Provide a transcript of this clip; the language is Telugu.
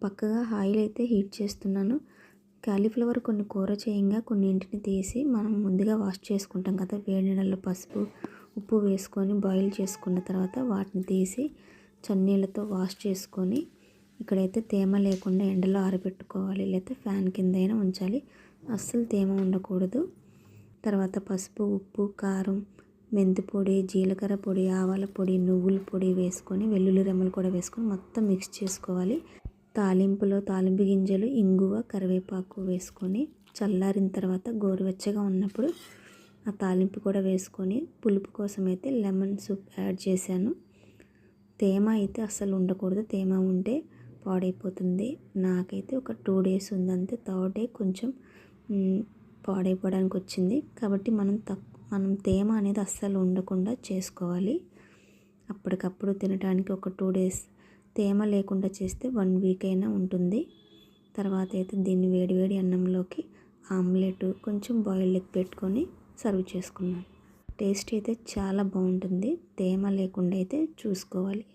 పక్కగా ఆయిల్ అయితే హీట్ చేస్తున్నాను. కాలీఫ్లవర్ కొన్ని కూర చేయంగా కొన్నింటిని తీసి మనం ముందుగా వాష్ చేసుకుంటాం కదా, వేడి నీళ్ళలో పసుపు ఉప్పు వేసుకొని బాయిల్ చేసుకున్న తర్వాత వాటిని తీసి చన్నీళ్ళతో వాష్ చేసుకొని ఇక్కడైతే తేమ లేకుండా ఎండలో ఆరబెట్టుకోవాలి, లేకపోతే ఫ్యాన్ కింద అయినా ఉంచాలి. అస్సలు తేమ ఉండకూడదు. తర్వాత పసుపు ఉప్పు కారం మెంతి పొడి జీలకర్ర పొడి ఆవాల పొడి నువ్వుల పొడి వేసుకొని వెల్లుల్లి రెమ్మలు కూడా వేసుకొని మొత్తం మిక్స్ చేసుకోవాలి. తాలింపులో తాలింపు గింజలు ఇంగువ కరివేపాకు వేసుకొని చల్లారిన తర్వాత గోరువెచ్చగా ఉన్నప్పుడు ఆ తాలింపు కూడా వేసుకొని పులుపు కోసం అయితే లెమన్ సూప్ యాడ్ చేశాను. తేమ అయితే అస్సలు ఉండకూడదు, తేమ ఉంటే పాడైపోతుంది. నాకైతే ఒక 2 days ఉందంతే. థర్డ్ డే కొంచెం పాడైపోవడానికి వచ్చింది. కాబట్టి మనం తేమ అనేది అస్సలు ఉండకుండా చేసుకోవాలి. అప్పటికప్పుడు తినడానికి ఒక 2 days తేమ లేకుండా చేస్తే 1 week అయినా ఉంటుంది. తర్వాత అయితే దీన్ని వేడివేడి అన్నంలోకి ఆమ్లెట్ కొంచెం బాయిల్డ్ ఎగ్ పెట్టుకొని సర్వ్ చేసుకున్నాను. టేస్ట్ అయితే చాలా బాగుంటుంది. తేమ లేకుండా అయితే చూసుకోవాలి.